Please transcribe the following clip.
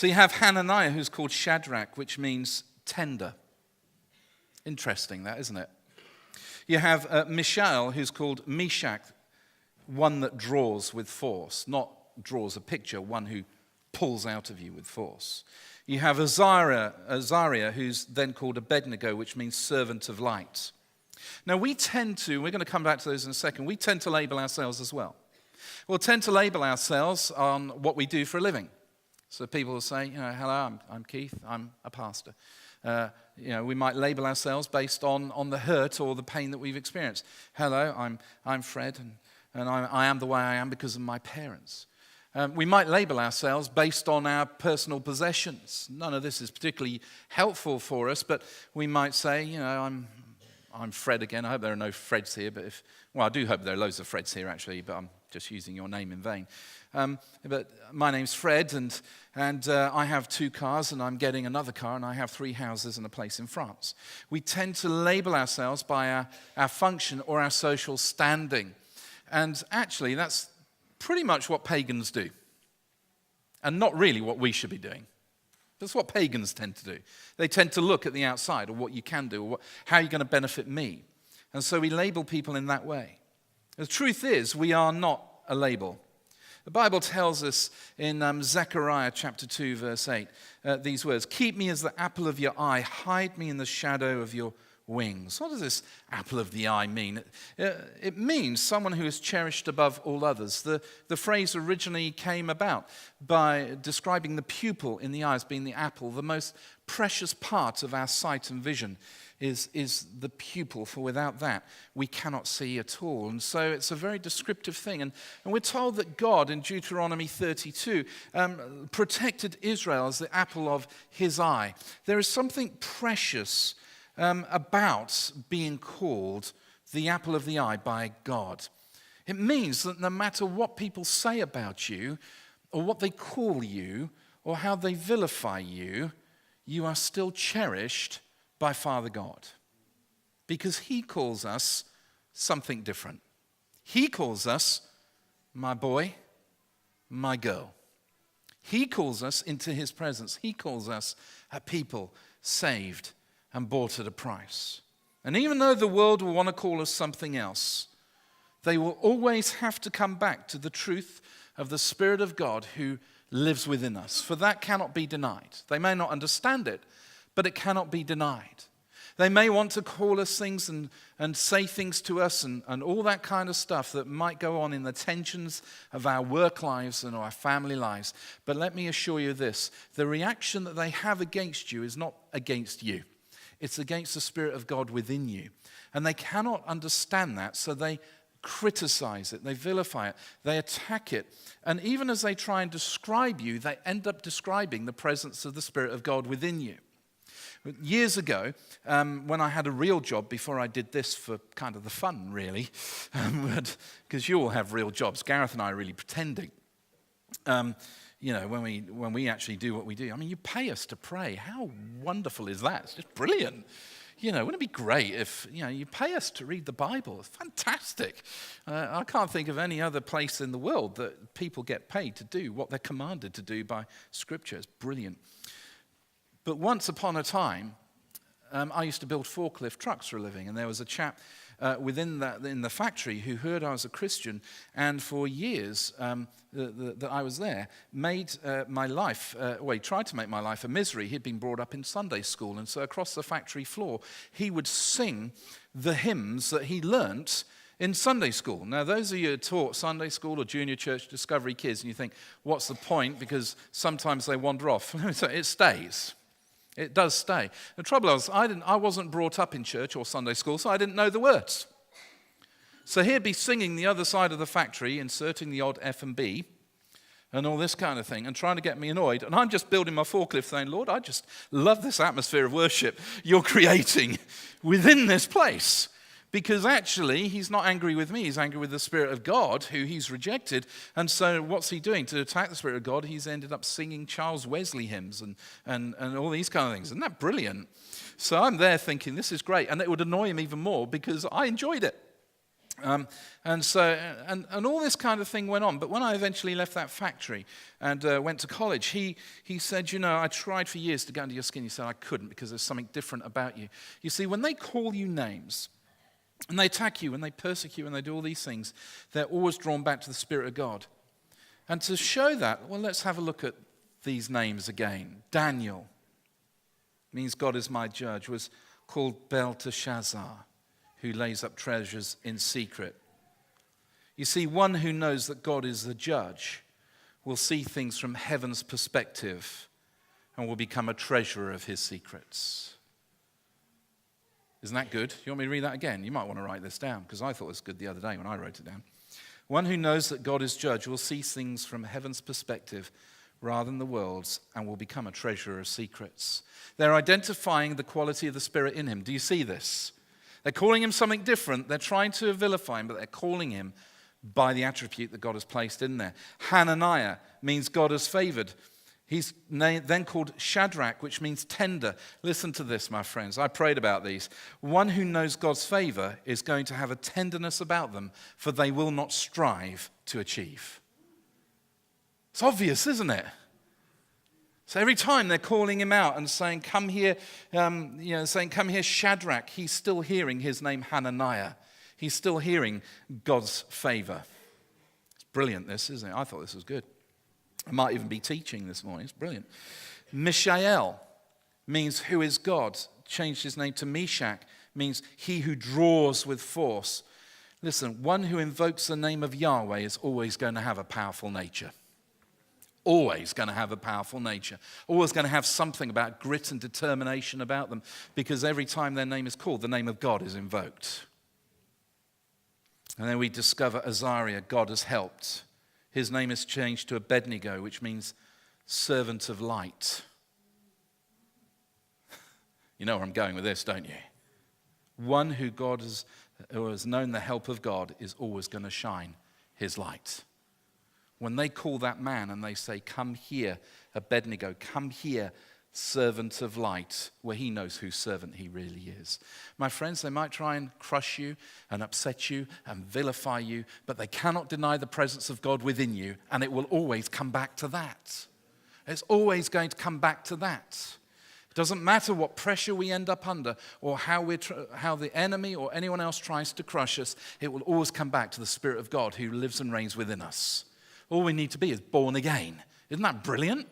So you have Hananiah, who's called Shadrach, which means tender. Interesting that, isn't it? You have Mishael, who's called Meshach, one that draws with force, not draws a picture, one who pulls out of you with force. You have Azariah, who's then called Abednego, which means servant of light. Now we're going to come back to those in a second, we tend to label ourselves as well. We'll tend to label ourselves on what we do for a living. So people will say, hello, I'm Keith, I'm a pastor. We might label ourselves based on the hurt or the pain that we've experienced. Hello, I'm Fred, and I am the way I am because of my parents. We might label ourselves based on our personal possessions. None of this is particularly helpful for us, but we might say, I'm Fred again. I hope there are no Freds here, I do hope there are loads of Freds here actually, but I'm just using your name in vain. But my name's Fred, and I have 2 cars, and I'm getting another car, and I have 3 houses and a place in France. We tend to label ourselves by our function or our social standing. And actually, that's pretty much what pagans do, and not really what we should be doing. That's what pagans tend to do. They tend to look at the outside, or what you can do, or how you're going to benefit me. And so we label people in that way. The truth is, we are not a label. The Bible tells us in Zechariah chapter 2, verse 8, these words, "Keep me as the apple of your eye, hide me in the shadow of your wings." What does this apple of the eye mean? It means someone who is cherished above all others. The phrase originally came about by describing the pupil in the eye as being the apple. The most precious part of our sight and vision is the pupil, for without that we cannot see at all. And so it's a very descriptive thing. And we're told that God in Deuteronomy 32 protected Israel as the apple of his eye. There is something precious about being called the apple of the eye by God. It means that no matter what people say about you, or what they call you, or how they vilify you, you are still cherished by Father God. Because he calls us something different. He calls us my boy, my girl. He calls us into his presence. He calls us a people saved and bought at a price. And even though the world will want to call us something else, they will always have to come back to the truth of the Spirit of God who lives within us. For that cannot be denied. They may not understand it, but it cannot be denied. They may want to call us things and say things to us and all that kind of stuff that might go on in the tensions of our work lives and our family lives. But let me assure you this, the reaction that they have against you is not against you. It's against the Spirit of God within you. And they cannot understand that, so they criticize it, they vilify it, they attack it. And even as they try and describe you, they end up describing the presence of the Spirit of God within you. Years ago, when I had a real job, before I did this for kind of the fun, really, because you all have real jobs. Gareth and I are really pretending. When we actually do what we do. I mean, you pay us to pray. How wonderful is that? It's just brilliant. Wouldn't it be great if, you pay us to read the Bible? It's fantastic. I can't think of any other place in the world that people get paid to do what they're commanded to do by Scripture. It's brilliant. But once upon a time, I used to build forklift trucks for a living, and there was a chap in the factory who heard I was a Christian, and for years that I was there, made my life, he tried to make my life a misery. He'd been brought up in Sunday school, and so across the factory floor, he would sing the hymns that he learnt in Sunday school. Now, those of you who taught Sunday school or junior church discovery kids, and you think, what's the point? Because sometimes they wander off. So it stays. It does stay. The trouble is, I wasn't brought up in church or Sunday school, so I didn't know the words. So he'd be singing the other side of the factory, inserting the odd F and B, and all this kind of thing, and trying to get me annoyed. And I'm just building my forklift saying, Lord, I just love this atmosphere of worship you're creating within this place. Because actually, he's not angry with me. He's angry with the Spirit of God, who he's rejected. And so what's he doing? To attack the Spirit of God, he's ended up singing Charles Wesley hymns and all these kind of things. Isn't that brilliant? So I'm there thinking, this is great. And it would annoy him even more because I enjoyed it. And all this kind of thing went on. But when I eventually left that factory and went to college, he said, I tried for years to get under your skin. He said, I couldn't because there's something different about you. You see, when they call you names, and they attack you, and they persecute, and they do all these things, they're always drawn back to the Spirit of God. And to show that, well, let's have a look at these names again. Daniel means God is my judge, was called Belteshazzar, who lays up treasures in secret. You see, one who knows that God is the judge will see things from heaven's perspective and will become a treasurer of his secrets. Isn't that good? You want me to read that again? You might want to write this down, because I thought it was good the other day when I wrote it down. One who knows that God is judge will see things from heaven's perspective rather than the world's and will become a treasurer of secrets. They're identifying the quality of the Spirit in him. Do you see this? They're calling him something different. They're trying to vilify him, but they're calling him by the attribute that God has placed in there. Hananiah means God has favored. He's then called Shadrach, which means tender. Listen to this, my friends. I prayed about these. One who knows God's favor is going to have a tenderness about them, for they will not strive to achieve. It's obvious, isn't it? So every time they're calling him out and saying, come here, saying, come here, Shadrach, he's still hearing his name Hananiah. He's still hearing God's favor. It's brilliant, this, isn't it? I thought this was good. I might even be teaching this morning. It's brilliant. Mishael means who is God. Changed his name to Meshach, means he who draws with force. Listen, one who invokes the name of Yahweh is always going to have a powerful nature. Always going to have a powerful nature. Always going to have something about grit and determination about them, because every time their name is called, the name of God is invoked. And then we discover Azariah, God has helped. His name is changed to Abednego, which means servant of light. You know where I'm going with this, don't you? One who has known the help of God is always going to shine his light. When they call that man and they say, come here, Abednego, come here, servant of light, well, he knows whose servant he really is. My friends, they might try and crush you and upset you and vilify you, but they cannot deny the presence of God within you, and it will always come back to that. It's always going to come back to that. It doesn't matter what pressure we end up under or how the enemy or anyone else tries to crush us, it will always come back to the Spirit of God who lives and reigns within us. All we need to be is born again. Isn't that brilliant?